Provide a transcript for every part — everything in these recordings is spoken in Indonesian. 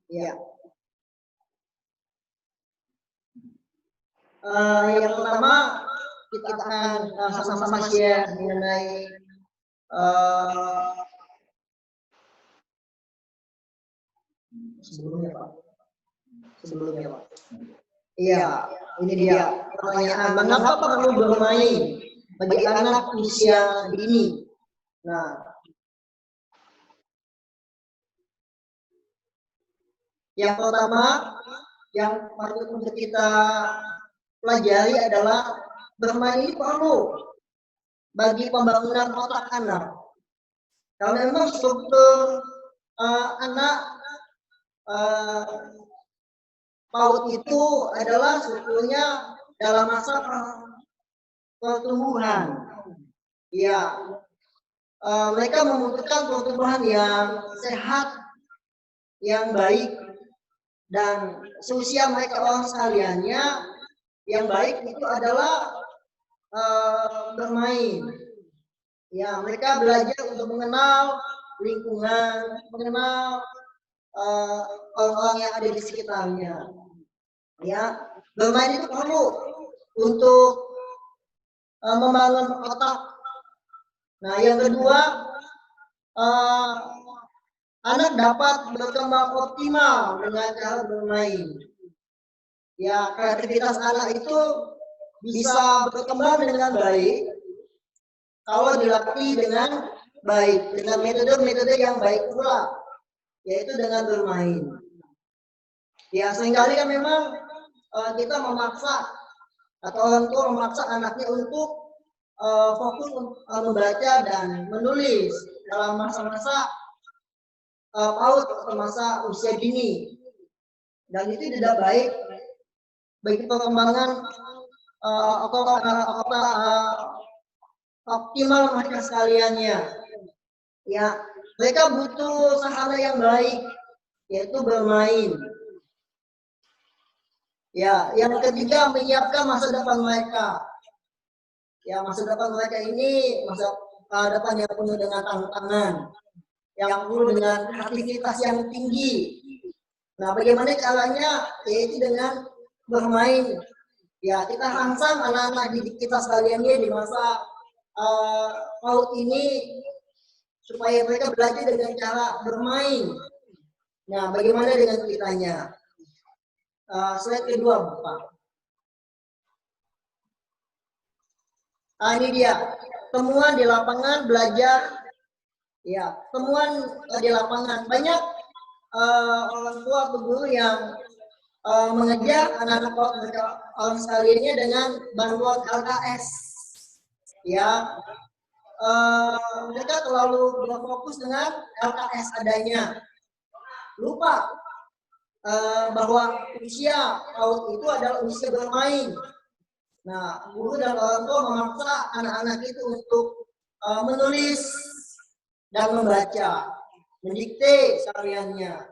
Ya. Yang pertama kita akan sama-sama share mengenai sebelumnya Pak. Iya, ini dia pertanyaan, mengapa perlu bermain bagi anak usia dini? Nah, yang pertama yang patut untuk kita pelajari adalah bermain ini perlu bagi pembangunan otak anak. Kalau memang struktur anak PAUD itu adalah sebetulnya dalam masa pertumbuhan. Ya, mereka membutuhkan pertumbuhan yang sehat, yang baik, dan seusia mereka orang sekaliannya yang baik itu adalah bermain. Ya, mereka belajar untuk mengenal lingkungan, mengenal orang-orang yang ada di sekitarnya. Ya, bermain itu perlu untuk membangun otak. Nah, yang kedua, anak dapat berkembang optimal dengan cara bermain. Ya, kreativitas anak itu bisa berkembang dengan baik kalau dilatih dengan baik, dengan metode-metode yang baik pula, yaitu dengan bermain. Ya, seringkali kan memang kita memaksa atau orang tua memaksa anaknya untuk fokus membaca dan menulis dalam masa-masa PAUD atau masa usia dini, dan itu tidak baik bagi perkembangan optimal mereka sekaliannya. Ya, mereka butuh sarana yang baik, yaitu bermain. Ya, yang ketiga menyiapkan masa depan mereka. Ya, masa depan mereka ini masa depan yang penuh dengan tantangan, yang penuh dengan aktivitas yang tinggi. Nah, bagaimana caranya? Yaitu dengan bermain. Ya, kita rangsang anak-anak didik kita sekaliannya di masa PAUD ini supaya mereka belajar dengan cara bermain. Nah, bagaimana dengan kitanya? Slide kedua, Bapak. Ini dia temuan di lapangan belajar. Ya, temuan di lapangan banyak orang tua atau guru yang mengejar anak-anak orang sekaliannya dengan bantuan LKS. Ya, mereka terlalu berfokus dengan LKS adanya, lupa bahwa usia PAUD itu adalah usia bermain. Nah, guru dan orang tua memaksa anak-anak itu untuk menulis dan membaca, mendikte sekaliannya.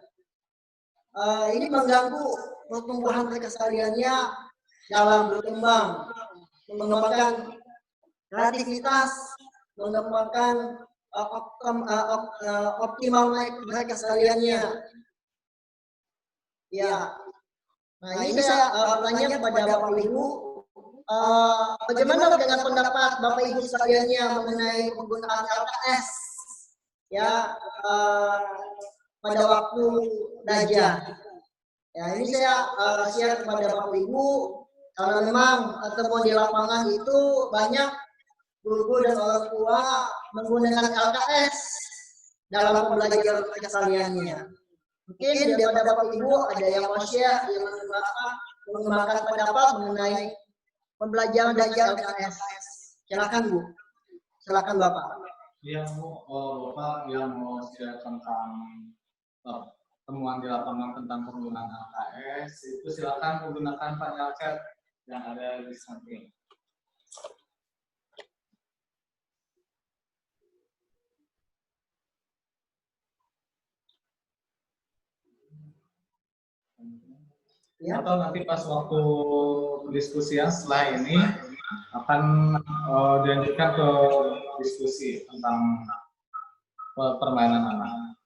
Ini mengganggu pertumbuhan mereka sekaliannya dalam berkembang, mengembangkan kreativitas, mengembangkan optimal mereka sekaliannya. Ya, nah ini saya bertanya kepada Bapak Ibu, bagaimana dengan pendapat Bapak Ibu sekaliannya mengenai penggunaan LKS? Ya, pada waktu belajar. Ya, ini saya share kepada Bapak Ibu karena memang temuan di lapangan itu banyak guru dan orang tua menggunakan LKS dalam pembelajaran mereka sekaliannya. Mungkin daripada Bapak Ibu ada yang mau share, yang mengembangkan pendapat mengenai pembelajaran dengan LKS. Silakan Bu, silakan Bapak. Iya Bu, Bapak yang mau share tentang temuan di lapangan tentang penggunaan LKS itu silakan menggunakan panel chat yang ada di samping. Ya. Atau nanti pas waktu diskusian setelah ini akan dilanjutkan ke diskusi tentang permainan anak.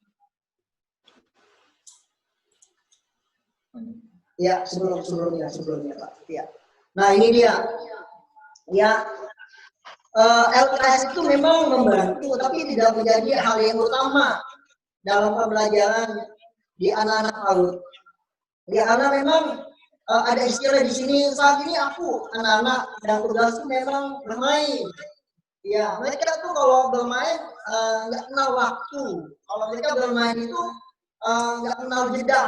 Ya, sebelumnya Pak. Ya. Nah, ini dia. Ya, LKS itu memang membantu, tapi tidak menjadi hal yang utama dalam pembelajaran di anak-anak PAUD. Ya, karena memang ada istilah di sini, saat ini aku anak-anak dan tugasku memang bermain. Ya, mereka tuh kalau bermain nggak kenal waktu. Kalau mereka bermain itu nggak kenal jeda.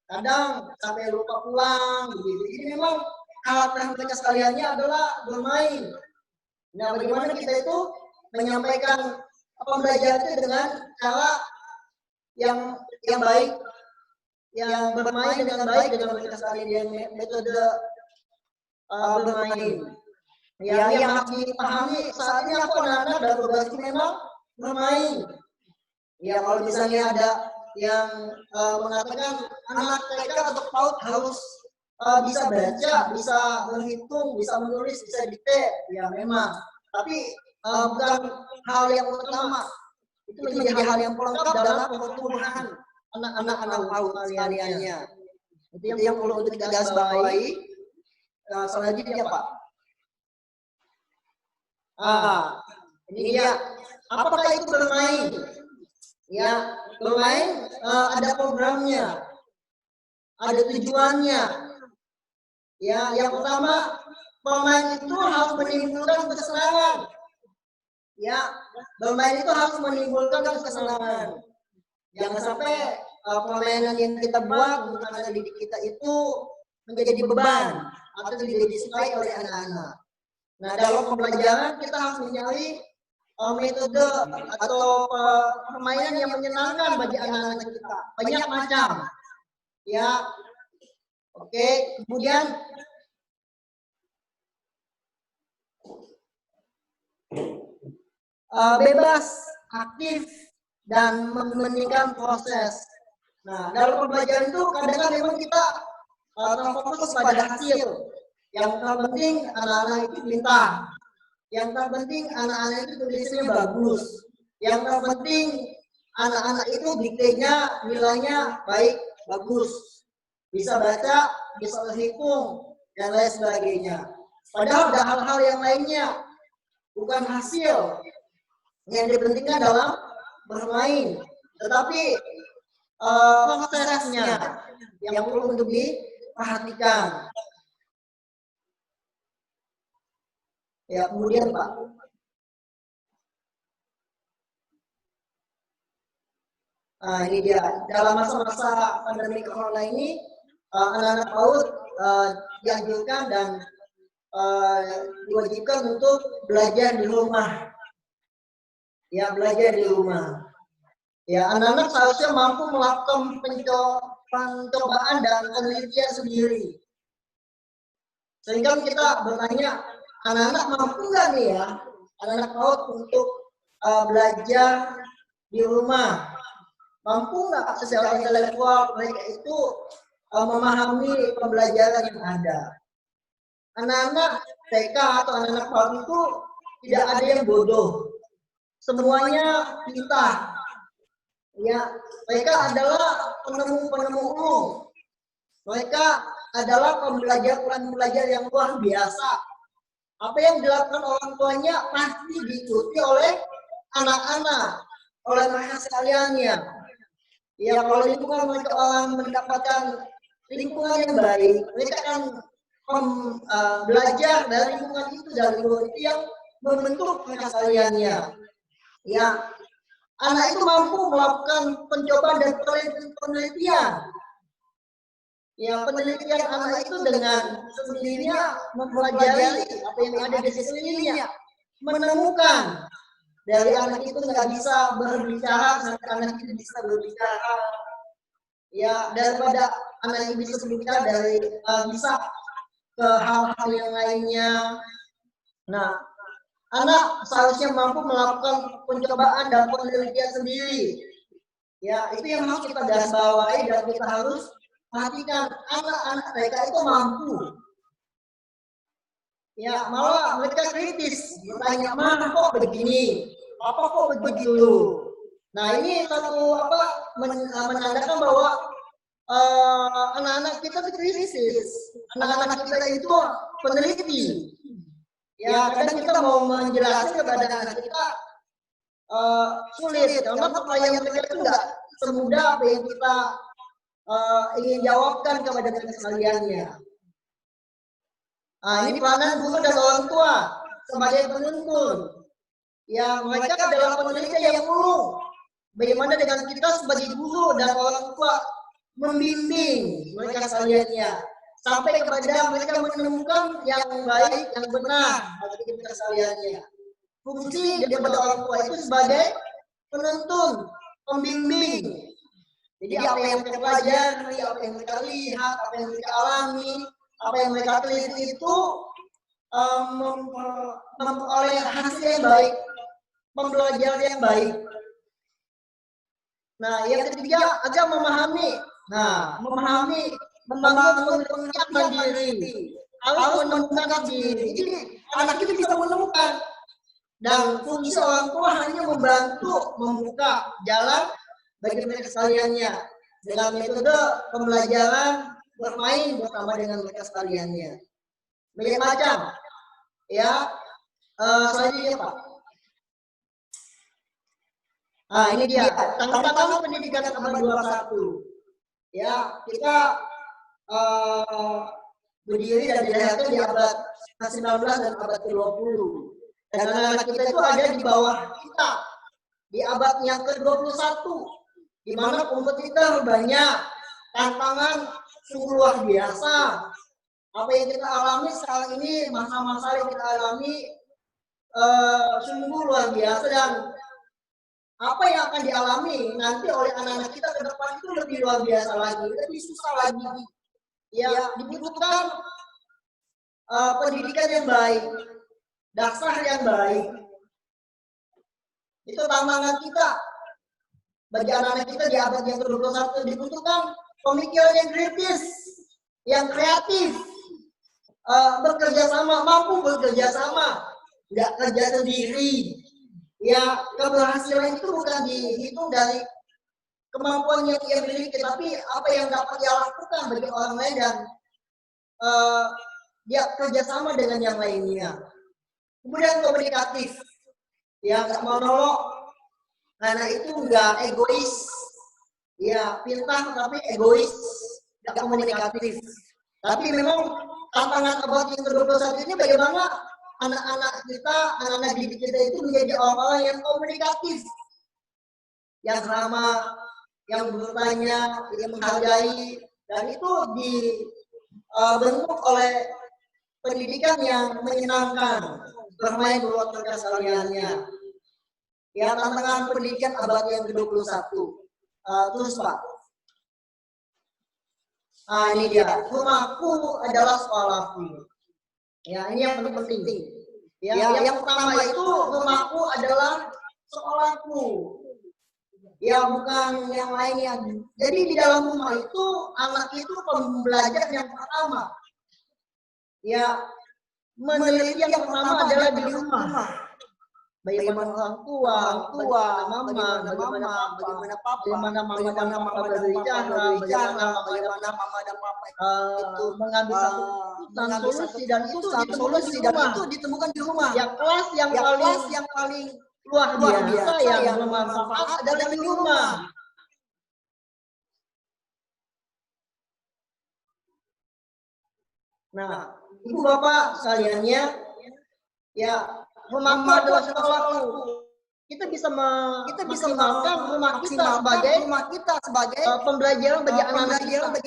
Kadang sampai lupa pulang begitu. Jadi memang karakter mereka sekaliannya adalah bermain. Nah, bagaimana kita itu menyampaikan pembelajaran itu dengan cara yang baik, yang bermain dengan baik dengan mereka sekalian, metode bermain. Ya, yang harus dipahami saat ini aku anak-anak dan tugasku memang bermain. Ya, kalau misalnya ada yang mengatakan anak TK atau PAUD harus bisa baca, bisa berhitung, bisa menulis, bisa dikte, ya memang. Tapi bukan hal yang utama. Itu menjadi hal yang pelengkap dalam pertumbuhan anak-anak PAUD sekaliannya. Itu yang perlu untuk digarisbawahi. Selanjutnya Pak. Ini dia. Apakah itu bermain? Ya, bermain ada programnya, ada tujuannya. Ya, yang pertama, bermain itu harus menimbulkan kesenangan. Ya, bermain itu harus menimbulkan kesenangan. Jangan sampai permainan yang kita buat untuk anak didik kita itu menjadi beban atau tidak disukai oleh anak-anak. Nah, dalam pembelajaran kita harus mencari metode atau permainan yang menyenangkan bagi anak-anak kita. Banyak macam. Ya. Oke, kemudian bebas, aktif, dan mementingkan proses. Nah, dalam pembelajaran itu kadang-kadang memang kita terfokus pada hasil. Yang terpenting anak-anak itu pintar. Yang terpenting anak-anak itu tulisannya bagus. Yang terpenting anak-anak itu diktenya nilainya baik, bagus. Bisa baca, bisa berhitung, dan lain sebagainya. Padahal ada hal-hal yang lainnya. Bukan hasil. Yang dipentingkan dalam bermain. Tetapi prosesnya yang perlu untuk diperhatikan. Ya, kemudian Pak. Nah, ini dia. Dalam masa-masa pandemi corona ini, anak-anak PAUD dianjurkan dan diwajibkan untuk belajar di rumah. Ya, belajar di rumah. Ya, anak-anak seharusnya mampu melakukan pencobaan dan penelitian sendiri. Sehingga kita bertanya, anak-anak mampu nggak nih ya, anak-anak PAUD untuk belajar di rumah? Mampu nggak secara intelektual mereka itu memahami pembelajaran yang ada? Anak-anak TK atau anak-anak PAUD itu tidak ada yang bodoh, semuanya pintar. Ya, mereka adalah penemu-penemu ulung. Mereka adalah pembelajar yang luar biasa. Apa yang dilakukan orang tuanya pasti diikuti oleh anak-anak, oleh mereka sekaliannya. Ya, kalau lingkungan mereka orang mendapatkan lingkungan yang baik, mereka akan belajar dari lingkungan itu, dari lingkungan itu yang membentuk mereka sekaliannya. Ya, anak itu mampu melakukan pencobaan dan penelitian. Ya, penelitian anak itu dengan sendirinya mempelajari apa yang ada di sekelilingnya, menemukan dari anak itu nggak bisa berbicara sampai anak itu bisa berbicara. Ya, daripada anak itu bisa berbicara dari bisa ke hal-hal yang lainnya. Nah, anak seharusnya mampu melakukan pencobaan dan penelitian sendiri. Ya, itu yang harus kita garisbawahi dan kita harus perhatikan anak-anak mereka itu mampu. Ya, malah mereka kritis, bertanya, "Mana kok begini? Apa kok begitu?" Nah, ini satu menandakan bahwa anak-anak kita itu krisis. Anak-anak kita itu peneliti. Ya, kadang kita mau menjelaskan kepada anak kita sulit karena pertanyaan mereka itu enggak semudah apa yang kita ingin jawabkan kepada mereka sekaliannya. Nah, ini peranan guru dan orang tua sebagai penuntun. Ya, mereka adalah peneliti yang ulung. Bagaimana dengan kita sebagai guru dan orang tua membimbing mereka sekaliannya sampai kepada mereka menemukan yang baik, yang benar bagi kita sekaliannya. Fungsi daripada orang tua itu sebagai penuntun, pembimbing. Jadi apa yang mereka pelajari, apa yang mereka lihat, apa yang mereka alami, apa yang mereka teliti itu memperoleh hasil yang baik, pembelajaran yang baik. Nah, yang ketiga agar memahami. Nah, memahami, membangun pengertian diri, harus menemukan diri. Jadi anak itu bisa menemukan. Dan fungsi orang tua hanya membantu membuka jalan bagi mereka sekaliannya dengan metode pembelajaran bermain bersama dengan mereka sekaliannya. Banyak macam, ya. Selanjutnya Pak. Nah, ini dia tantangan pendidikan abad 21. Ya, kita berdiri dan dilahirkan di abad 19 dan abad ke-20. Dan anak-anak kita itu ada di bawah kita di abad yang ke-21, di mana kompetitor banyak, tantangan sungguh luar biasa. Apa yang kita alami sekarang ini, masa-masa yang kita alami sungguh luar biasa, dan apa yang akan dialami nanti oleh anak-anak kita ke depan itu lebih luar biasa lagi, lebih susah lagi. Ya, dibutuhkan pendidikan yang baik, dasar yang baik. Itu tantangan kita bagi anak-anak kita di abad yang ke-21. Dibutuhkan pemikiran yang kritis, yang kreatif, bekerja sama, mampu bekerja sama, nggak kerja sendiri. Ya, keberhasilan itu bukan dihitung dari kemampuan yang ia miliki, tapi apa yang dapat dia lakukan bagi orang lain, dan dia kerjasama dengan yang lainnya. Kemudian komunikatif, ya nggak monolog, anak itu nggak egois, ya pintar tapi egois, nggak komunikatif. Tapi memang tantangan abad yang ke-21 ini bagaimana anak-anak kita, anak-anak didik kita itu menjadi orang-orang yang komunikatif, yang ramah, yang bertanya, yang menghargai, dan itu dibentuk oleh pendidikan yang menyenangkan, bermain luar mereka sekaliannya. Ya, tantangan pendidikan abad yang ke-21. Terus Pak. Nah, ini dia. Rumahku adalah sekolahku. Ya, ini yang penting. Ya, yang pertama itu rumahku adalah sekolahku. Ya, bukan yang lainnya. Jadi di dalam rumah itu anak itu pembelajaran yang pertama. Ya, meneliti yang pertama adalah di rumah. Bagaimana orang tua, bagaimana papa, bagaimana mama dan papa berbicara, bagaimana mama dan papa itu mengambil satu solusi, dan itu ditemukan di rumah. Yang kelas yang paling luar biasa yang bermanfaat adalah di rumah. Nah, ibu bapak sekaliannya, ya, rumahku adalah sekolahku. Kita bisa memaksimalkan rumah kita sebagai pembelajaran bagi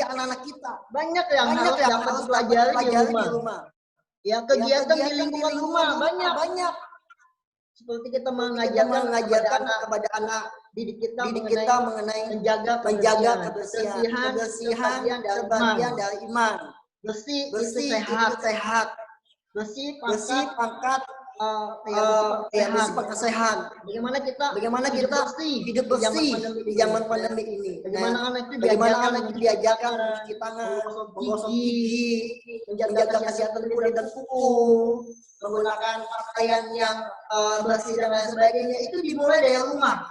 anak-anak kita. Banyak yang harus dapat dipelajari di rumah. Ya, kegiatan di lingkungan rumah banyak. Seperti kita mengajarkan kepada anak didik kita mengenai menjaga kebersihan sebagian dari iman. Bersih itu sehat. Bersih pangkat sehat. Bagaimana kita hidup bersih di zaman pandemi ini. Bagaimana anak itu diajarkan mencuci tangan, menggosok gigi, menjaga kesehatan kulit dan kuku, menggunakan pakaian yang bersih dan lain sebagainya. Itu dimulai dari rumah.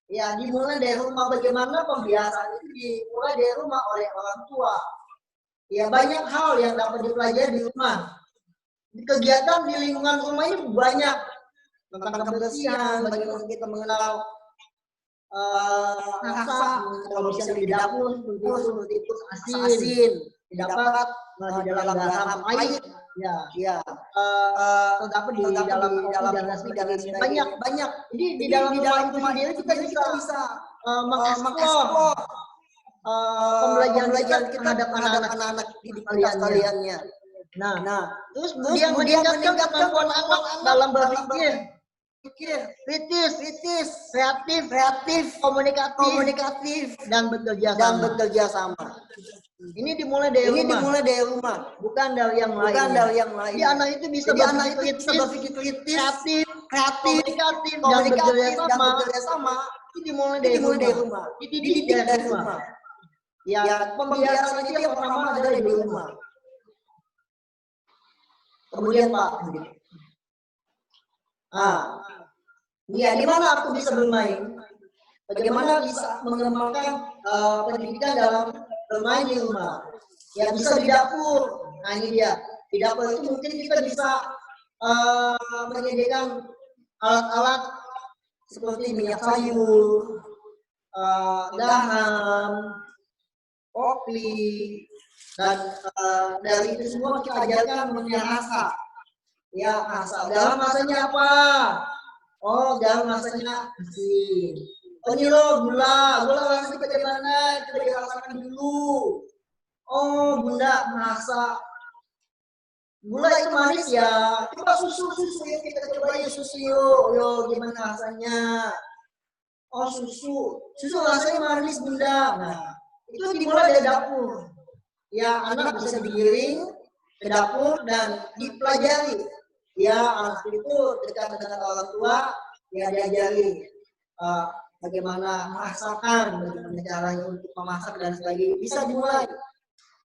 Ya, dimulai dari rumah. Bagaimana pembiasaan itu dimulai dari rumah oleh orang tua. Ya, banyak hal yang dapat dipelajari di rumah. Kegiatan di lingkungan rumah ini banyak, tentang kebersihan, bagaimana kita mengenal rasa, kalau misalnya di dapur seperti itu asin, didapat di dalam garam pahit, ya terdapat di dalam dan sebagainya. Banyak. Jadi di dalam rumah itu sendiri kita bisa mengeksplor pembelajaran kita terhadap anak-anak didik kaliannya. Nah, terus kemudian meningkatkan kemampuan anak dalam berpikir, kritis, kreatif, komunikatif, dan bekerja sama. Ini dimulai dari rumah, bukan dari yang lain. Jadi anak itu bisa berpikir kritis, kreatif, dan bekerja sama. Itu dimulai dari rumah. Dididik dari rumah. Ya, pembiasaan itu yang pertama adalah di rumah. Kemudian Pak, ya, di mana aku bisa bermain? Bagaimana bisa mengembangkan pendidikan dalam bermain di rumah? Ya, bisa di dapur. Nah, ini dia. Di dapur itu mungkin kita bisa menyediakan alat-alat seperti minyak sayur, garam, kopi, dan dari itu semua kita ajarkan mengenai rasa. Ya, rasa. Garam rasanya apa? Oh, garam rasanya asin. Oh, ini loh gula rasanya bagaimana? Kita dirasakan dulu. Oh, Bunda merasa gula itu manis ya. Coba susu ya, kita coba ya susu yo gimana rasanya? Oh, susu rasanya manis Bunda. Nah, itu dimulai dari dapur. Ya, anak bisa digiring ke dapur dan dipelajari. Ya, anak itu dekat dengan orang tua, ya diajari bagaimana merasakan, bagaimana caranya untuk memasak dan sebagainya. Bisa dimulai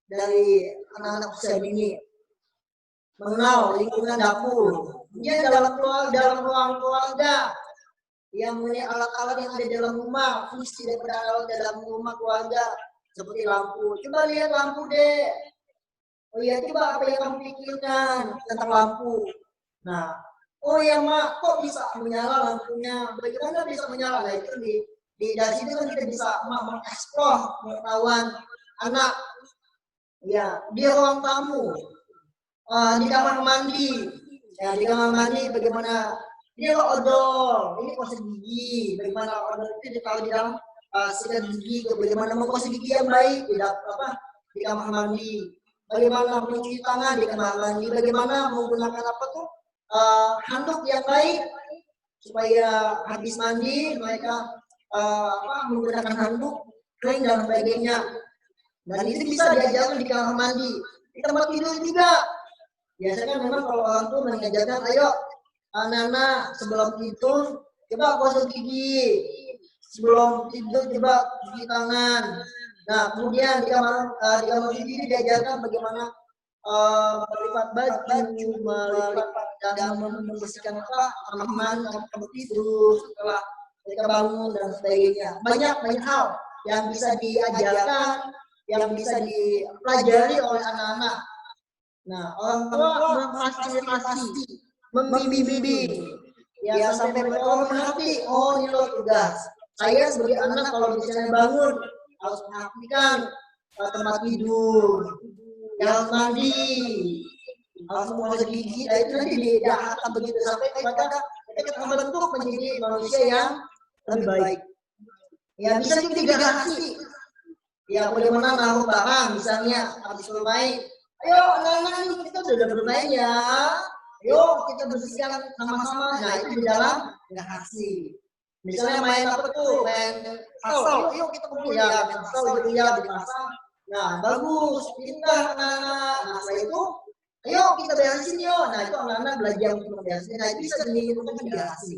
dari anak-anak usia dini, mengenal lingkungan dapur. Kemudian dalam ruang keluarga, yang punya alat-alat yang ada dalam rumah, fungsi daripada alat dalam rumah keluarga, seperti lampu. Coba lihat lampu deh. Oh iya, coba apa yang kamu pikirkan tentang lampu? Nah, oh ya Mak, kok bisa menyala lampunya? Bagaimana bisa menyala? Nah, itu dari situ kan kita bisa mengeksplor pengetahuan anak. Ya, di ruang tamu, di kamar mandi. Ya, di kamar mandi bagaimana? Ini lo odol, ini gosok gigi. Bagaimana odol itu ditaruh di dalam sikat gigi? Bagaimana menggosok gigi yang baik di kamar mandi? Bagaimana mencuci tangan di kamar mandi? Bagaimana menggunakan handuk yang baik supaya habis mandi mereka menggunakan handuk kering dan sebagainya. Dan itu bisa diajarkan di kamar mandi, di tempat tidur juga. Biasanya memang kalau orang tua mengajarkan, ayo anak-anak sebelum tidur coba gosok gigi, sebelum tidur coba cuci tangan. Nah, kemudian di kamar tidur diajarkan bagaimana melipat baju, melipat dan membersihkan tanaman tempat tidur setelah mereka bangun dan sebagainya. Banyak hal yang bisa diajarkan, yang bisa dipelajari oleh anak-anak. Nah, orang tua memfasilitasi, membimbing, ya sampai mereka mengerti. Oh, ini loh tugas. Saya sebagai anak kalau misalnya bangun harus perhatikan tempat tidur, yang mandi, harus menggosok gigi. Nah, itu nanti diarahkan begitu sampai mereka terbentuk menjadi manusia yang lebih baik. Ya, bisa juga digarasi. Ya, bagaimana naruh barang, misalnya habis bermain. Ayo, anak-anak kita sudah bermain ya. Ayo, kita bersihkan sama-sama. Nah, itu di dalam garasi. Misalnya main apa tuh? Main pasal. Yuk kita kumpul ya, main pasal gitu ya, bikin pasal. Nah, bagus, pintar anak-anak. Nah, setelah itu, ayo kita beresin yuk. Nah, itu anak-anak belajar untuk memberesin. Nah, itu bisa dilakukan di garasi.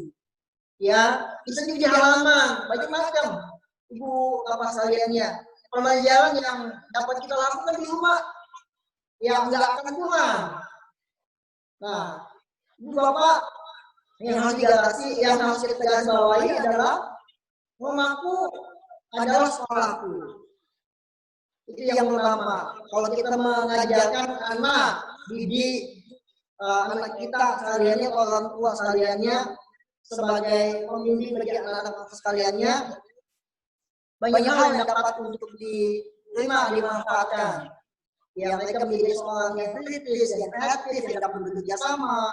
Ya, bisa juga di halaman, banyak macam. Ibu bapak sekaliannya, pembelajaran yang dapat kita lakukan di rumah, yang nggak akan kurang. Nah, ibu bapak yang harus digarasi, yang harus kita garis bawahi adalah Rumahku adalah sekolahku. Itu yang pertama. Kalau kita mengajarkan anak, didik anak kita sekaliannya, orang tua sekaliannya, sebagai pembimbing bagi anak-anak sekaliannya, banyak hal yang dapat untuk diterima, dimanfaatkan. Ya, mereka menjadi seorang yang kritis, yang kreatif, yang dapat bekerja sama,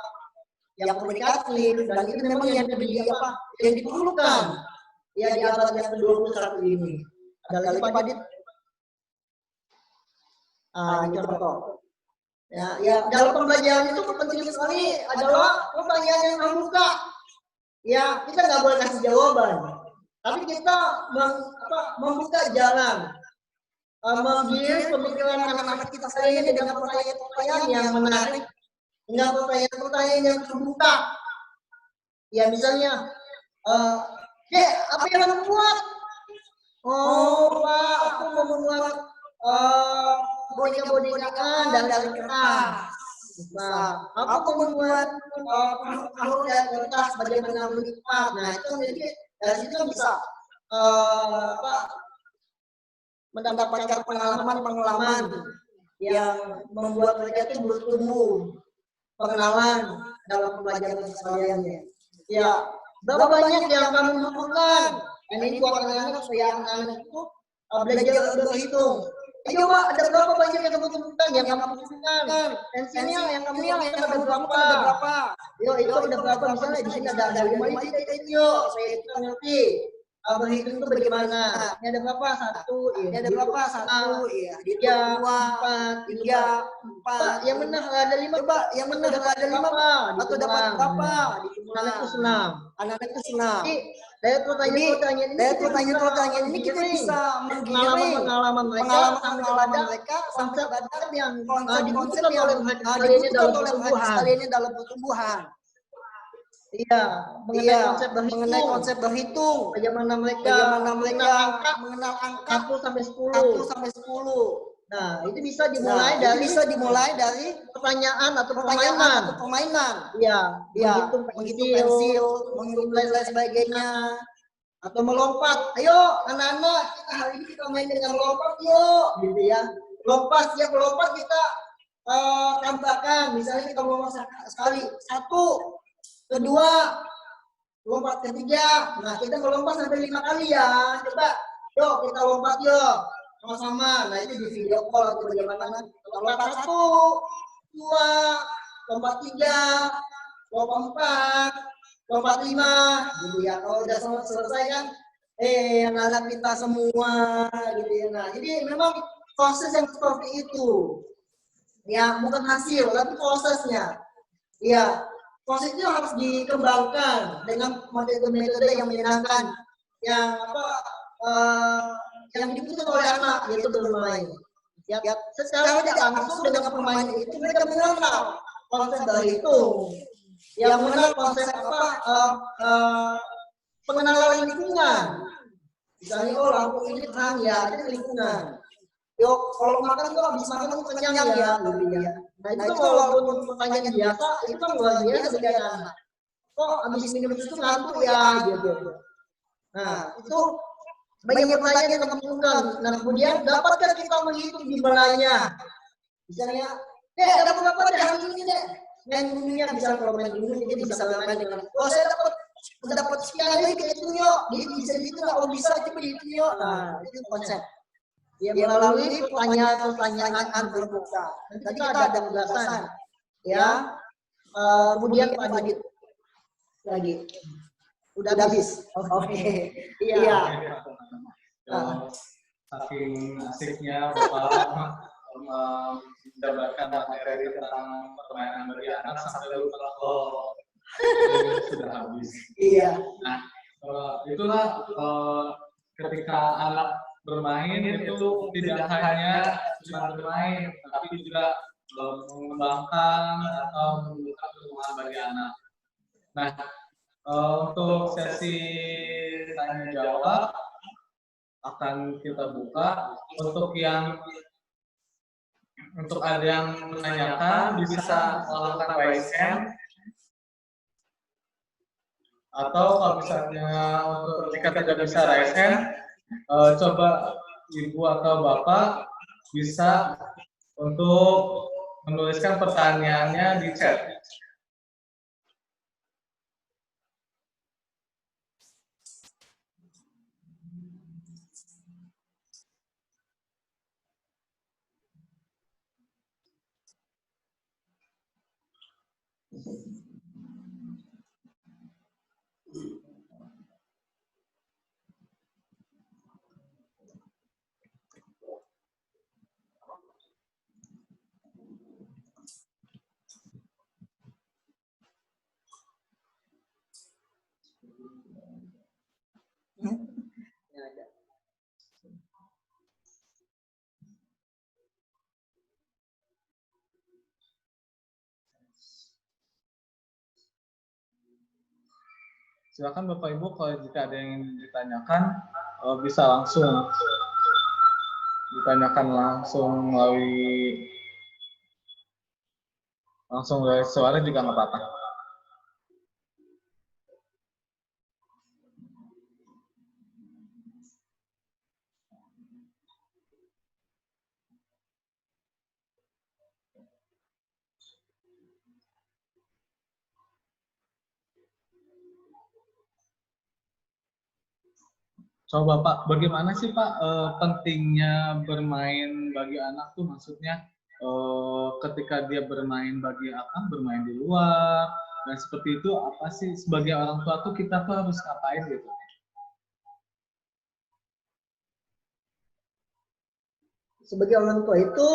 yang komunikatif, dan itu memang yang yang diperlukan ya di abad yang ke-21 ini. Ada lagi Pak Dit? Ini contoh. Ya, dalam pembelajaran itu penting sekali adalah pertanyaan yang terbuka. Ya, kita nggak boleh kasih jawaban, tapi kita membuka jalan, menggiring pemikiran anak-anak kita sekalian dengan pertanyaan-pertanyaan yang menarik, dengan pertanyaan-pertanyaan yang terbuka. Ya, misalnya, apa yang kamu buat? Oh, Pak, aku mau membuat boneka-bonekaan dari kertas. Nah, aku membuat makhluk dari kertas bagaimana melipat. Nah, itu jadi dari situ bisa mendapatkan pengalaman yang membuat mereka itu bertumbuh pengenalan dalam pembelajaran sekaliannya. Ya, berapa banyak yang kamu butuhkan? Ini buat anak-anak supaya anak-anak itu belajar berhitung. Ayo Pak, ada berapa banyak yang kamu butuhkan? Yang kamu butuhkan? Pensilnya yang kamu butuhkan ada berapa? Yo, itu ada berapa? Misalnya di sini ada 5 itu yuk, saya itu ngerti. Berhitung itu bagaimana? Ini ada berapa? 1, ini ada berapa? 1, iya. 3, 4, 3, 4. Yang benar ada 5. Coba, yang benar ada 5 atau dapat berapa? Anak itu senang. Anak itu senang. Dari pertanyaan ini kita bisa menggiring pengalaman mereka sampai konsep yang dibutuhkan oleh mereka sekaliannya dalam pertumbuhan. Iya, mengenai konsep berhitung. Bagaimana mereka mengenal angka 1 sampai 10. Nah, itu bisa dimulai dari pertanyaan atau permainan. Iya, menghitung pensil, menghitung lain sebagainya, atau melompat. Ayo, anak-anak, kita hari ini kita main dengan melompat yuk, gitu ya. Melompat kita tambahkan. Misalnya kita melompat sekali, 1, kedua, lompat ketiga. Nah, kita melompat sampai 5 kali ya. Coba, yuk kita lompat yuk. Sama-sama. Nah, itu di video call atau bagaimana. Lompat 1, 2, lompat 3, lompat 4, lompat 5. Gitu ya. Kalau udah selesai kan, anak-anak kita semua gitu ya. Nah, jadi memang proses yang seperti itu. Ya, bukan hasil, tapi prosesnya. Ya, prosesnya harus dikembangkan dengan metode-metode yang menyenangkan, yang dibutuhkan oleh anak, yaitu bermain. Ya, secara tidak langsung dengan permainan itu mereka mengenal konsep berhitung, yang mengenal konsep pengenalan lingkungan. Misalnya, oh lampu ini terang ya, itu lingkungan. Yuk, kalau makan tuh habis makan tuh kenyang ya, gitu ya. Nah, itu walaupun pertanyaan biasa, itu kan luar biasa bagi anak. Kok habis minum susu ngantuk ya, gitu. Nah, itu banyak pertanyaan yang kemungkinan. Nah, kemudian dapatkah kita menghitung jumlahnya? Misalnya, dapat berapa deh hari ini deh? Main gunungnya bisa, kalau main gunung jadi bisa main dengan. Oh, saya dapat sekian lagi kita hitung yuk. Bisa dihitung, kalau bisa coba dihitung yuk. Nah, itu konsep. Ya, melalui pertanyaan terbuka. Tadi kita ada penjelasan. Ya. Kemudian lanjut lagi. Udah habis. Oke. Iya. Saking asiknya Bapak mendapatkan materi tentang permainan bagi anak sampai lupa kalau sudah habis. Iya. Nah, itulah ketika anak bermain itu tidak hanya cuma bermain, tapi juga mengembangkan atau membuka perkembangan bagi anak. Nah, untuk sesi tanya jawab akan kita buka. Untuk ada yang menanyakan bisa melakukan raise hand. Atau kalau misalnya untuk jika tidak bisa raise hand, coba ibu atau bapak bisa untuk menuliskan pertanyaannya di chat. Silakan Bapak Ibu kalau jika ada yang ditanyakan bisa langsung ditanyakan langsung melalui suara juga nggak apa-apa. Coba Pak, bagaimana sih Pak pentingnya bermain bagi anak tuh maksudnya ketika dia bermain bagi akan bermain di luar dan seperti itu apa sih sebagai orang tua tuh kita tuh harus ngapain gitu? Sebagai orang tua itu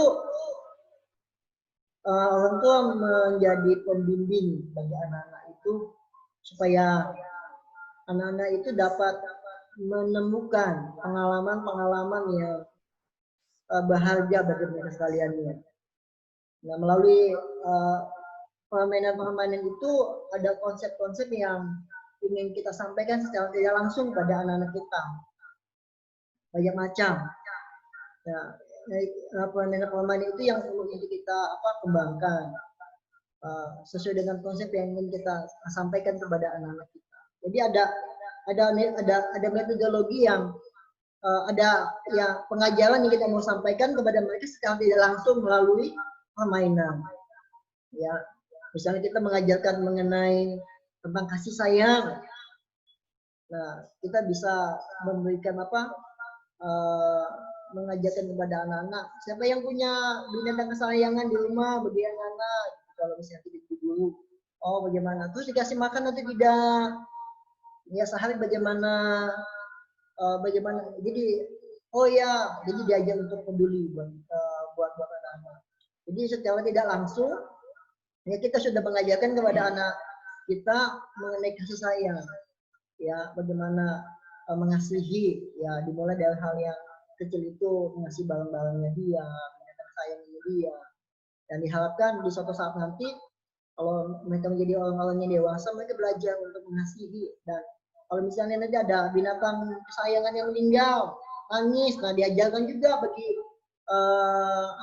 orang tua menjadi pembimbing bagi anak-anak itu supaya anak-anak itu dapat menemukan pengalaman-pengalaman yang berharga bagi mereka sekalian. Nah, melalui permainan-permainan itu ada konsep-konsep yang ingin kita sampaikan secara tidak langsung pada anak-anak kita. Banyak macam. Ya, permainan-permainan itu yang perlu kita kembangkan sesuai dengan konsep yang ingin kita sampaikan kepada anak-anak kita. Jadi ada metodologi yang ada ya pengajaran yang kita mau sampaikan kepada mereka secara tidak langsung melalui permainan. Ya, misalnya kita mengajarkan mengenai tentang kasih sayang. Nah, kita bisa memberikan mengajarkan kepada anak-anak siapa yang punya binatang kesayangan di rumah bagi anak-anak kalau misalnya tidak dulu. Oh, bagaimana? Terus dikasih makan atau tidak? Ya, sehari bagaimana? Bagaimana? Jadi, oh ya, jadi diajar untuk peduli buat anak-anak. Jadi secara tidak langsung, ya kita sudah mengajarkan kepada anak kita mengenai kasih sayang, ya bagaimana mengasihi, ya dimulai dari hal yang kecil itu mengasih barang-barangnya dia, binatang sayangnya dia, dan diharapkan di suatu saat nanti kalau mereka menjadi orang-orang yang dewasa, mereka belajar untuk mengasihi. Dan kalau misalnya nanti ada binatang kesayangan yang meninggal, nangis, nah diajarkan juga bagi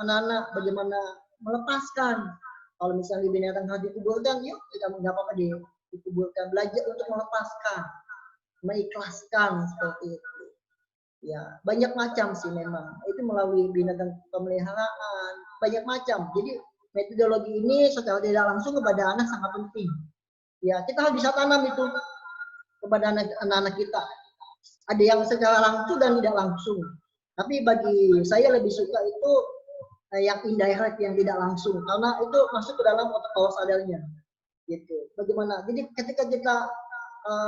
anak-anak bagaimana melepaskan. Kalau misalnya binatang harus dikuburkan, yuk kita nggak apa-apa dikuburkan. Belajar untuk melepaskan, mengikhlaskan seperti itu. Ya, banyak macam sih memang. Itu melalui binatang pemeliharaan, banyak macam. Jadi metodologi ini secara tidak langsung kepada anak sangat penting. Ya, kita harus bisa tanam itu kepada anak-anak kita. Ada yang secara langsung dan tidak langsung. Tapi bagi saya lebih suka itu yang indirect, yang tidak langsung, karena itu masuk ke dalam otak bawah sadarnya. Gitu. Bagaimana? Jadi ketika kita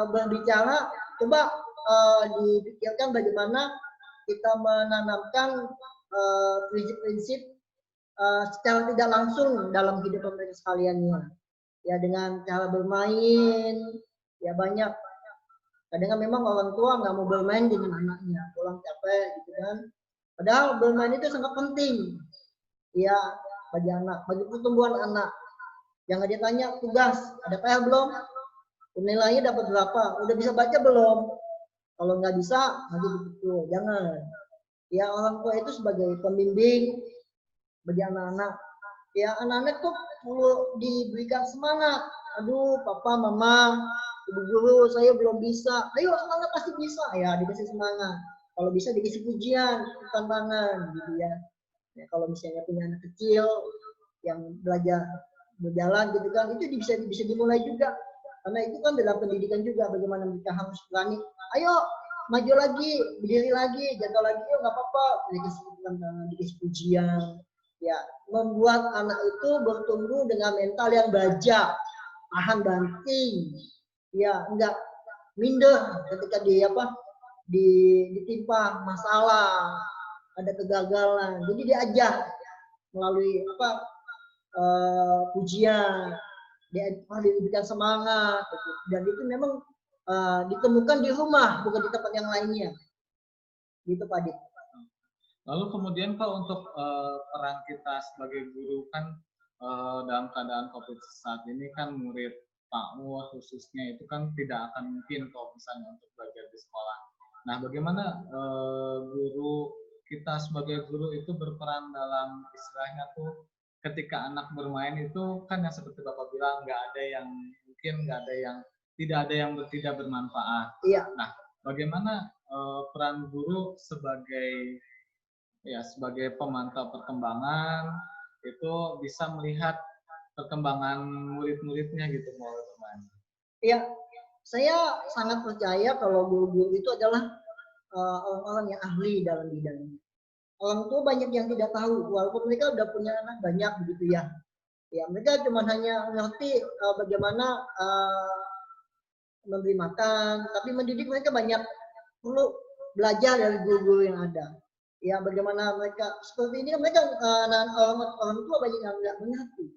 berbicara, coba dipikirkan bagaimana kita menanamkan prinsip-prinsip secara tidak langsung dalam kehidupan mereka sekaliannya. Ya dengan cara bermain, ya banyak. Kadang memang orang tua nggak mau bermain dengan anaknya, pulang capek gitu kan. Padahal bermain itu sangat penting. Ya bagi anak, bagi pertumbuhan anak. Jangan ditanya tugas, ada PR belum? Nilainya dapat berapa? Udah bisa baca belum? Kalau nggak bisa, nanti dipukul. Jangan. Ya orang tua itu sebagai pembimbing bagi anak-anak. Ya anak-anak tuh perlu diberikan semangat. Aduh, papa, mama, Ibu guru saya belum bisa, ayo semangat pasti bisa, ya dikasih semangat. Kalau bisa dikasih pujian, tantangan gitu ya. Ya kalau misalnya punya anak kecil yang belajar berjalan gitu kan, itu bisa dimulai juga. Karena itu kan dalam pendidikan juga, bagaimana mereka harus berani. Ayo maju lagi, berdiri lagi, jatuh lagi, yuk nggak apa-apa. Dikasih tantangan, dikasih pujian. Ya, membuat anak itu bertumbuh dengan mental yang baja, tahan banting, ya enggak minder ketika ditimpa masalah, ada kegagalan. Jadi diajak melalui pujian, diberikan semangat, gitu. Dan itu memang ditemukan di rumah, bukan di tempat yang lainnya. Gitu Pak Dik. Lalu kemudian Pak untuk peran kita sebagai guru kan dalam keadaan COVID saat ini kan murid PAUD khususnya itu kan tidak akan mungkin kalau misalnya untuk belajar di sekolah. Nah, bagaimana guru kita sebagai guru itu berperan dalam istilahnya tuh ketika anak bermain itu kan yang seperti Bapak bilang nggak ada yang mungkin nggak ada yang tidak ada yang tidak bermanfaat. Iya. Nah, bagaimana peran guru sebagai pemantau perkembangan itu bisa melihat perkembangan murid-muridnya gitu melalui bermain. Iya, saya sangat percaya kalau guru-guru itu adalah orang-orang yang ahli dalam bidangnya. Orang tua banyak yang tidak tahu, walaupun mereka udah punya anak banyak begitu ya. Ya, mereka cuma hanya ngerti bagaimana memberi makan, tapi mendidik mereka banyak perlu belajar dari guru-guru yang ada. Ya, bagaimana mereka seperti ini mereka orang tua banyak yang nggak mengerti.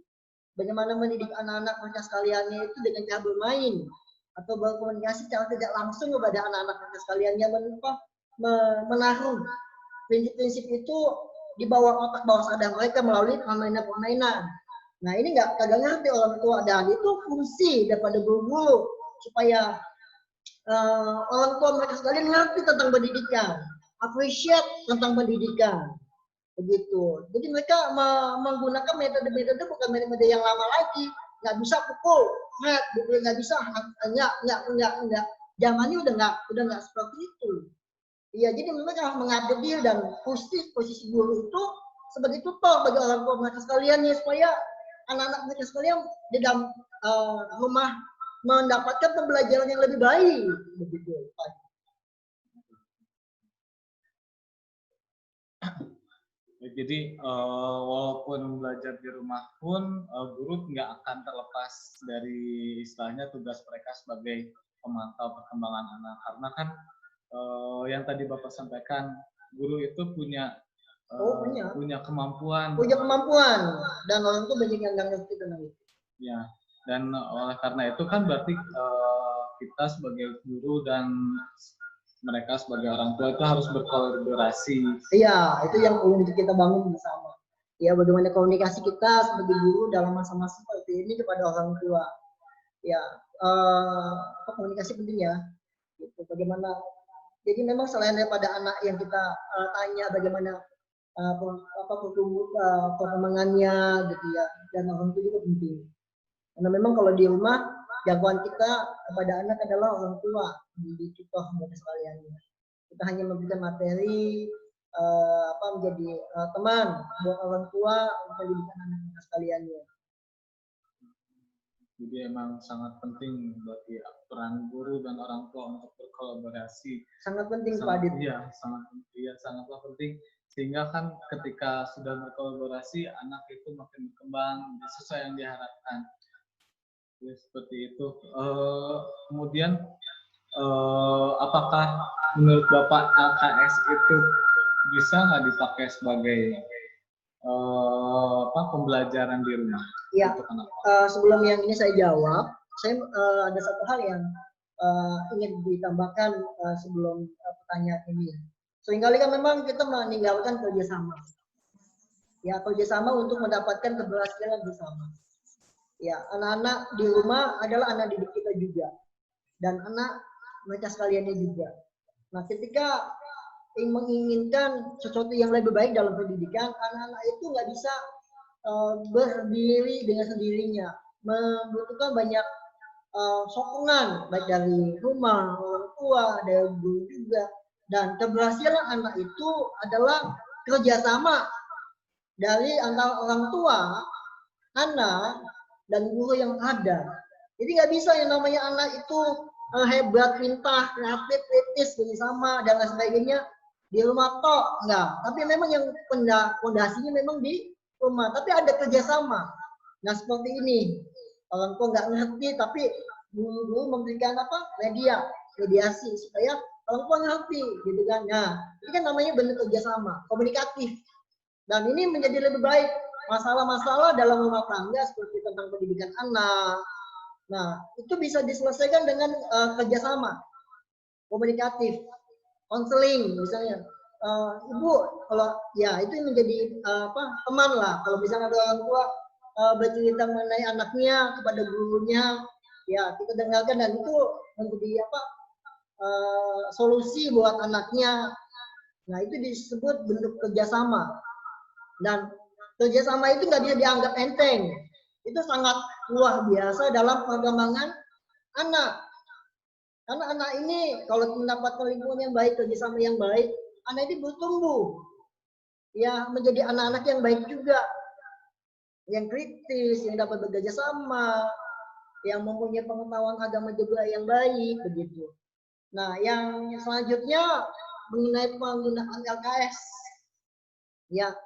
Bagaimana mendidik anak-anak mereka sekaliannya itu dengan cara bermain atau berkomunikasi secara tidak langsung kepada anak-anak mereka sekaliannya, menaruh prinsip-prinsip itu di bawah otak bawah sadar mereka melalui permainan-permainan. Nah ini kagak ngerti orang tua, dan itu fungsi daripada guru supaya orang tua mereka sekalian ngerti tentang pendidikan, appreciate tentang pendidikan, begitu. Jadi mereka menggunakan metode-metode bukan metode yang lama lagi, nggak bisa pukul, nggak bisa, nggak. Zamannya udah nggak seperti itu. Iya, jadi mereka mengupdate diri, dan posisi guru itu sebagai tutor bagi orang tua mereka sekalian ya, supaya anak-anak mereka sekalian di dalam rumah mendapatkan pembelajaran yang lebih baik, begitu Pak. Jadi walaupun belajar di rumah pun guru nggak akan terlepas dari istilahnya tugas mereka sebagai pemantau perkembangan anak, karena kan yang tadi Bapak sampaikan, guru itu punya kemampuan. Punya kemampuan, dan orang itu banyak yang nggak ngerti tentang itu. Ya, dan oleh karena itu kan berarti kita sebagai guru dan mereka sebagai orang tua itu harus berkolaborasi. Iya, itu yang untuk kita bangun bersama. Ya, bagaimana komunikasi kita sebagai guru dalam masa-masa seperti ini kepada orang tua. Ya, komunikasi penting ya. Gitu. Bagaimana? Jadi memang selain daripada anak yang kita tanya bagaimana perkembangannya gitu ya, dan orang tua juga penting. Karena memang kalau di rumah jangkauan kita kepada anak adalah orang tua, di tutor mereka sekalian. Kita hanya memberikan materi menjadi teman buat orang tua pendidikan anak mereka sekaliannya. Jadi emang sangat penting bagi peran guru dan orang tua untuk berkolaborasi. Sangat penting Pak Adit. Iya, sangatlah penting. Sehingga kan ketika sudah berkolaborasi, anak itu makin berkembang sesuai yang diharapkan. Ya, seperti itu. Kemudian apakah menurut Bapak LKS itu bisa nggak dipakai sebagai pembelajaran di rumah? Ya, sebelum yang ini saya jawab, saya ada satu hal yang ingin ditambahkan sebelum pertanyaan ini. Seringkali kan memang kita meninggalkan kerjasama. Ya, kerjasama untuk mendapatkan keberhasilan bersama. Ya, anak-anak di rumah adalah anak didik kita juga, dan anak mereka sekaliannya juga. Nah, ketika menginginkan sesuatu yang lebih baik dalam pendidikan, anak-anak itu nggak bisa berdiri dengan sendirinya, membutuhkan banyak sokongan baik dari rumah, orang tua, dari guru juga. Dan keberhasilan anak itu adalah kerjasama dari antara orang tua, anak, dan guru yang ada. Jadi nggak bisa yang namanya anak itu hebat, pintar, kreatif, kritis, bersama dan lain sebagainya di rumah tok, enggak. Tapi memang yang fondasinya memang di rumah. Tapi ada kerjasama. Nah seperti ini, orang tua nggak ngerti, tapi guru memberikan apa? Mediasi supaya orang tua ngerti, gitu kan? Nah ini kan namanya bentuk kerjasama, komunikatif. Dan ini menjadi lebih baik masalah-masalah dalam rumah tangga seperti tentang pendidikan anak. Nah, itu bisa diselesaikan dengan kerjasama, komunikatif, konseling misalnya. Ibu, kalau ya itu menjadi teman lah. Kalau misalnya ada orang tua bercerita mengenai anaknya kepada gurunya, ya kita dengarkan dan itu menjadi solusi buat anaknya. Nah, itu disebut bentuk kerjasama. Dan kerjasama itu nggak bisa dianggap enteng. Itu sangat luar biasa dalam perkembangan anak. Karena anak ini kalau mendapatkan lingkungan yang baik, kerjasama yang baik, anak ini bertumbuh. Ya, menjadi anak-anak yang baik juga. Yang kritis, yang dapat bekerja sama, yang mempunyai pengetahuan agama juga yang baik, begitu. Nah, yang selanjutnya mengenai penggunaan LKS. Ya,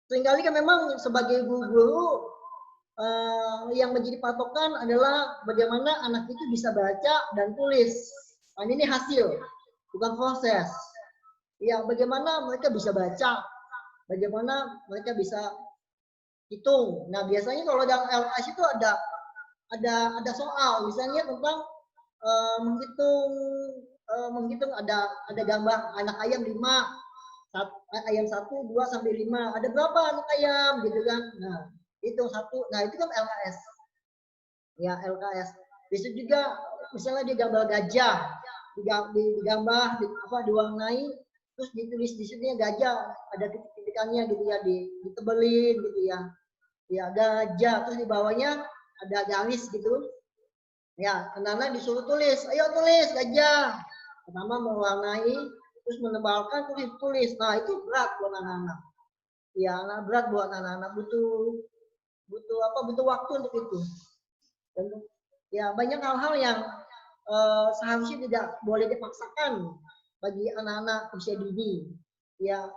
seringkali kan memang sebagai guru yang menjadi patokan adalah bagaimana anak itu bisa baca dan tulis. Nah, ini hasil, bukan proses. Ya, bagaimana mereka bisa baca, bagaimana mereka bisa hitung. Nah, biasanya kalau dalam LKS itu ada soal, misalnya tentang menghitung ada gambar anak ayam 5, ayam 1, 2 sampai 5. Ada berapa anak ayam gitu kan? Nah, itu satu. Nah, itu kan LKS. Ya, LKS. Bisa juga misalnya dia gambar gajah, digambar diwarnai, terus ditulis di sini gajah, ada titik-titikannya gitu ya, ditebelin gitu ya. Ya, gajah, terus di bawahnya ada garis gitu. Ya, anak-anak disuruh tulis, ayo tulis gajah. Pertama mewarnai, terus menebalkan, terus tulis. Nah, itu berat buat anak-anak. Ya, berat buat anak-anak, butuh waktu untuk itu. Dan ya banyak hal-hal yang seharusnya tidak boleh dipaksakan bagi anak-anak usia dini. Ya,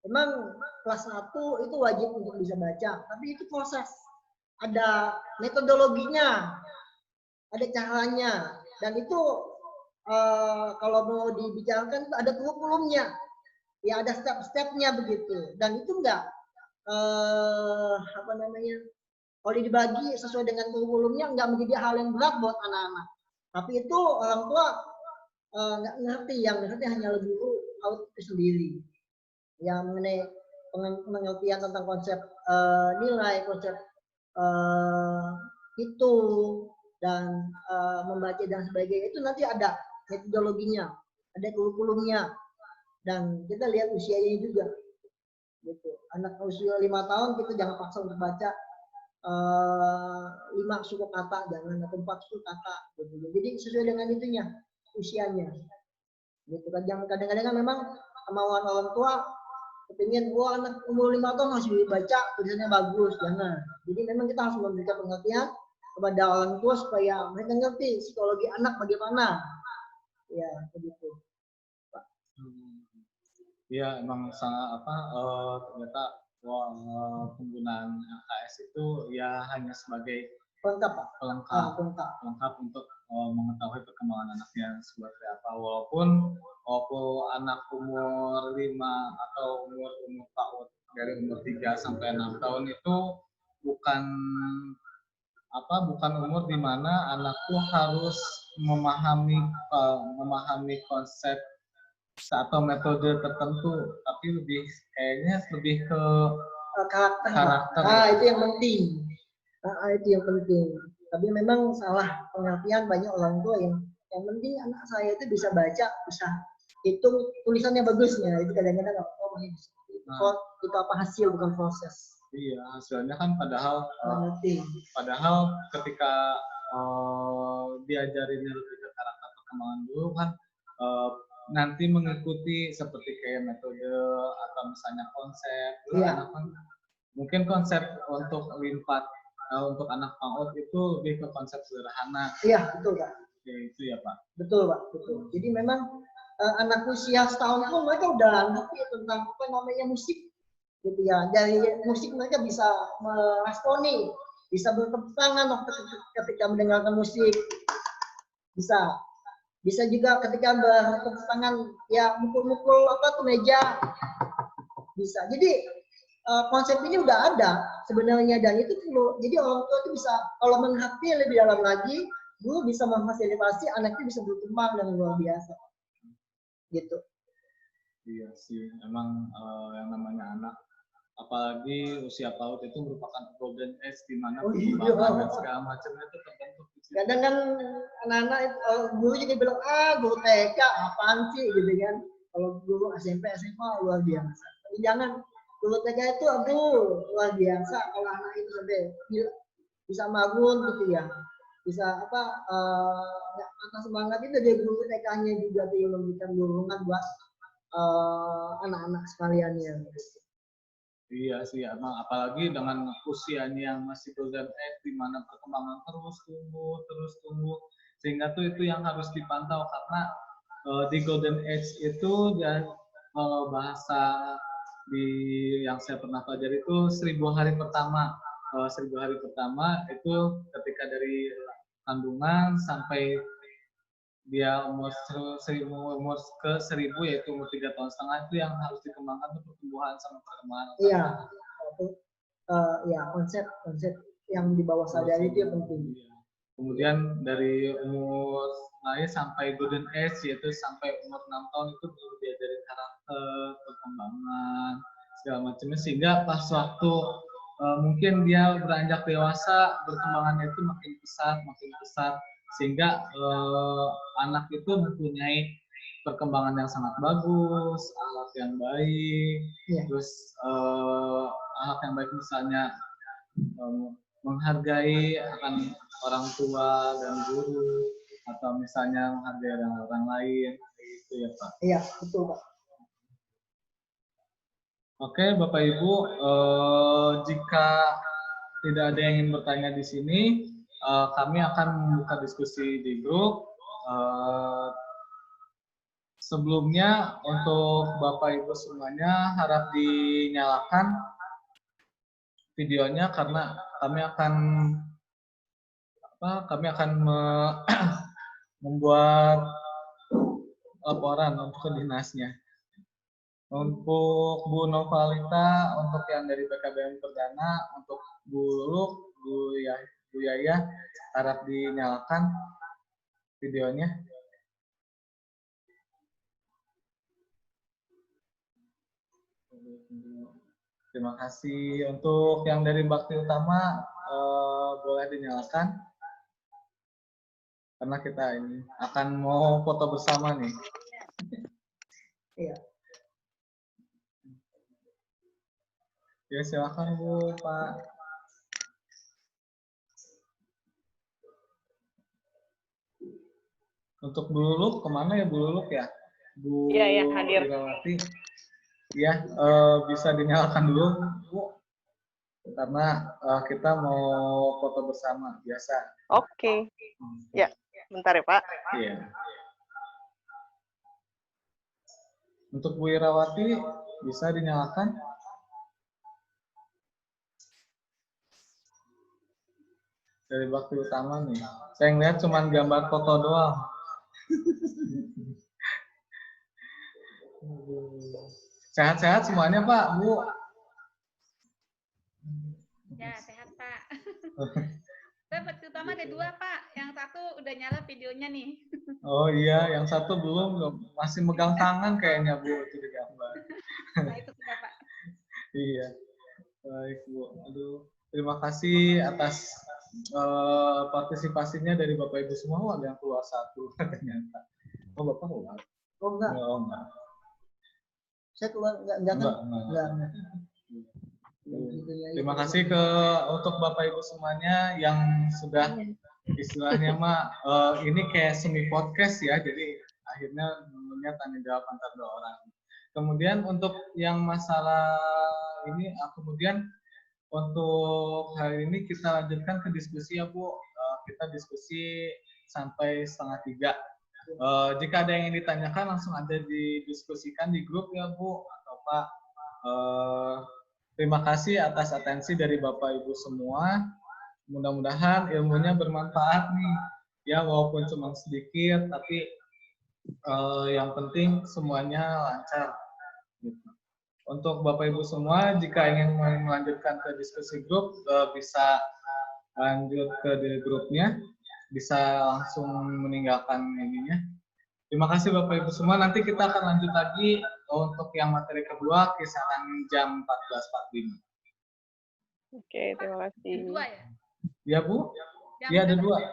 memang kelas 1 itu wajib untuk bisa baca, tapi itu proses. Ada metodologinya, ada caranya, dan itu kalau mau dibicarakan ada kurikulumnya. Ya, ada step-stepnya begitu. Dan itu enggak kalau dibagi sesuai dengan kurikulumnya enggak menjadi hal yang berat buat anak-anak. Tapi itu orang tua nggak ngerti, yang ngerti hanya guru itu sendiri. Yang mengenai pengertian tentang konsep nilai, konsep hitung dan membaca dan sebagainya itu nanti ada metodologinya, ada kurikulumnya, dan kita lihat usianya juga. Gitu. Anak usia 5 tahun kita jangan paksa untuk baca 5 suku kata, jangan, atau 4 suku kata. Gitu. Jadi sesuai dengan itunya, usianya. Gitu kan, jangan kadang-kadang kan memang kemauan orang tua kepingin anak umur 5 tahun harus baca tulisannya bagus, jangan. Jadi memang kita harus memberikan pengertian kepada orang tua supaya mereka ngerti psikologi anak bagaimana. Ya, begitu. Ya, emang sangat ternyata penggunaan LKS itu ya hanya sebagai pelengkap untuk mengetahui perkembangan anaknya seperti apa. Walaupun anak umur 5 atau umur PAUD dari umur 3 sampai 6 tahun itu bukan umur di mana anak tuh harus memahami konsep atau metode tertentu, tapi kayaknya lebih ke karakter. Itu yang penting. Itu yang penting. Tapi memang salah pengertian banyak orang tua yang penting anak saya itu bisa baca, bisa hitung, tulisannya bagusnya. Itu kadang-kadang itu apa hasil bukan proses. Iya, hasilnya kan padahal ketika diajarinnya lebih ke karakter perkembangan dulu kan, nanti mengikuti seperti kayak metode atau misalnya konsep. Dulu Iya. anak kan mungkin konsep untuk limpat untuk anak PAUD itu lebih ke konsep sederhana. Iya, betul Pak. Oke, itu ya Pak. Betul Pak, betul. Jadi memang anak usia setahun pun mereka udah ngerti tentang apa namanya musik, gitu ya. Dari musik mereka bisa meresponi, bisa bertepuk tangan waktu ketika mendengarkan musik, bisa juga ketika bertepuk tangan ya mukul-mukul apa tuh meja, bisa. Jadi konsep ini udah ada sebenarnya dan itu perlu. Jadi orang tua itu bisa kalau mengerti lebih dalam lagi, guru bisa memfasilitasi anaknya bisa berkembang dengan luar biasa. Gitu. Iya sih, emang yang namanya anak, apalagi usia PAUD itu merupakan golden age di mana perkembangan dan segala macamnya itu terbentuk. Kadang kan anak-anak guru juga bilang guru TK apaan sih gitu kan. Kalau guru SMP SMA luar biasa. Tapi jangan guru TK itu aduh luar biasa kalau anak itu sampai bisa magun gitu ya. Bisa apa nggak patah semangat itu dari guru TK-nya juga tuh yang memberikan dorongan buat anak-anak sekalian ya. Iya sih, emang apalagi dengan usianya yang masih golden age di mana perkembangan terus tumbuh, sehingga tuh itu yang harus dipantau karena di golden age itu dan bahasa di yang saya pernah pelajari itu 1000 hari pertama. 1000 hari pertama itu ketika dari kandungan sampai dia umur ke 1000 yaitu umur 3,5 tahun itu yang harus dikembangkan untuk pertumbuhan sama perkembangan. Iya, ya konsep yang di bawah sadar itu yang penting. Kemudian dari umur lahir sampai golden age yaitu sampai umur 6 tahun itu perlu diajarin karakter, perkembangan segala macamnya sehingga pas waktu mungkin dia beranjak dewasa perkembangannya itu makin pesat sehingga anak itu mempunyai perkembangan yang sangat bagus, akhlak yang baik, terus akhlak yang baik misalnya menghargai akan orang tua dan guru atau misalnya menghargai orang lain itu ya Pak. Iya betul Pak. Oke Bapak Ibu, jika tidak ada yang ingin bertanya di sini, kami akan membuka diskusi di grup. Sebelumnya untuk Bapak Ibu semuanya harap dinyalakan videonya karena kami akan membuat laporan untuk ke dinasnya. Untuk Bu Novalita, untuk yang dari PKBM Perdana, untuk Bu Luluk, Bu Yaya, harap dinyalakan videonya. Terima kasih. Untuk yang dari Bakti Utama, boleh dinyalakan. Karena kita ini akan mau foto bersama nih. Iya. Ya silakan Bu, Pak. Untuk Bu Luluk, kemana ya Bu Luluk ya? Bu hadir. Irawati. Ya, bisa dinyalakan dulu Bu. Karena kita mau foto bersama, biasa. Oke. Ya, bentar ya Pak. Iya. Untuk Bu Irawati, bisa dinyalakan? Dari Bakti Utama nih. Saya ngeliat cuma gambar foto doang. Sehat-sehat semuanya Pak, Bu? Ya, sehat Pak. Bakti Utama ada 2 Pak. Yang satu udah nyala videonya nih. Oh iya, yang satu belum. Masih megang tangan kayaknya Bu, itu di gambar. Nah itu sudah Pak. Iya. Baik Bu. Aduh, terima kasih atas partisipasinya dari Bapak Ibu semua. Oh, ada yang keluar satu ternyata. Oh Bapak keluar? Oh enggak. Oh enggak. Saya keluar enggak. Terima kasih untuk Bapak Ibu semuanya yang sudah istilahnya mah ini kayak semi podcast ya, jadi akhirnya namanya tanya jawab antar dua orang. Kemudian untuk yang masalah ini, kemudian untuk hari ini kita lanjutkan ke diskusi ya Bu. Kita diskusi sampai 2:30. Jika ada yang ingin ditanyakan langsung aja didiskusikan di grup ya Bu atau Pak. Terima kasih atas atensi dari Bapak Ibu semua. Mudah-mudahan ilmunya bermanfaat nih. Ya walaupun cuma sedikit, tapi yang penting semuanya lancar. Gitu. Untuk Bapak Ibu semua, jika ingin melanjutkan ke diskusi grup, bisa lanjut ke di grupnya, bisa langsung meninggalkan ininya. Terima kasih Bapak Ibu semua. Nanti kita akan lanjut lagi untuk yang materi kedua kisaran jam 14.45. Oke, terima kasih. Jam 2 ya? Ya Bu? Jam Ya ada berapa?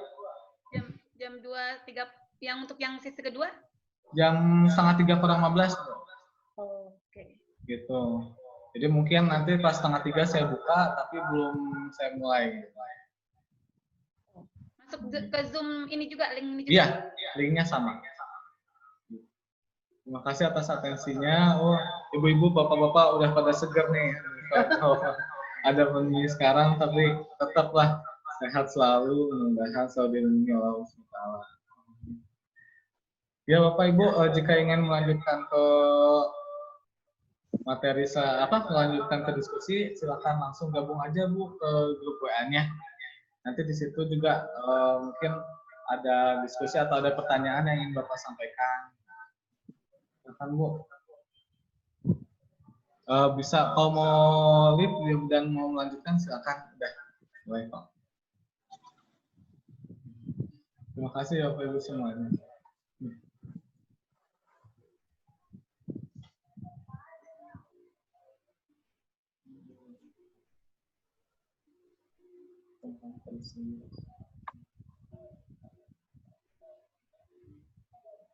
2. Jam 2.3 yang untuk yang sesi kedua? Jam 2:30 Bu. Oh, oke. Gitu. Jadi mungkin nanti pas 2:30 saya buka, tapi belum saya mulai. Masuk ke Zoom ini juga, link ini juga? Iya, linknya sama. Terima kasih atas atensinya. Oh, ibu-ibu, bapak-bapak udah pada seger nih. Ada pandemi sekarang, tapi tetaplah sehat selalu, mudah-mudahan selalu dilindungi Allah SWT. Ya Bapak Ibu, jika ingin melanjutkan ke materi melanjutkan ke diskusi, silakan langsung gabung aja Bu ke grup WA-nya. Nanti di situ juga mungkin ada diskusi atau ada pertanyaan yang ingin Bapak sampaikan. Silakan Bu. Bisa kalau mau live dan mau melanjutkan silakan. Udah, mulai Pak. Terima kasih ya Bapak Ibu semuanya.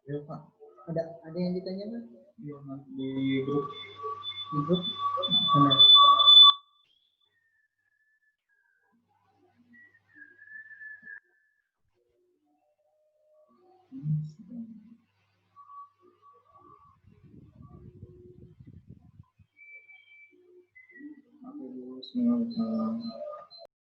Ya Pak. Ada yang ditanya Pak? Iya, di grup. Di grup? Mana? Aku dulu semua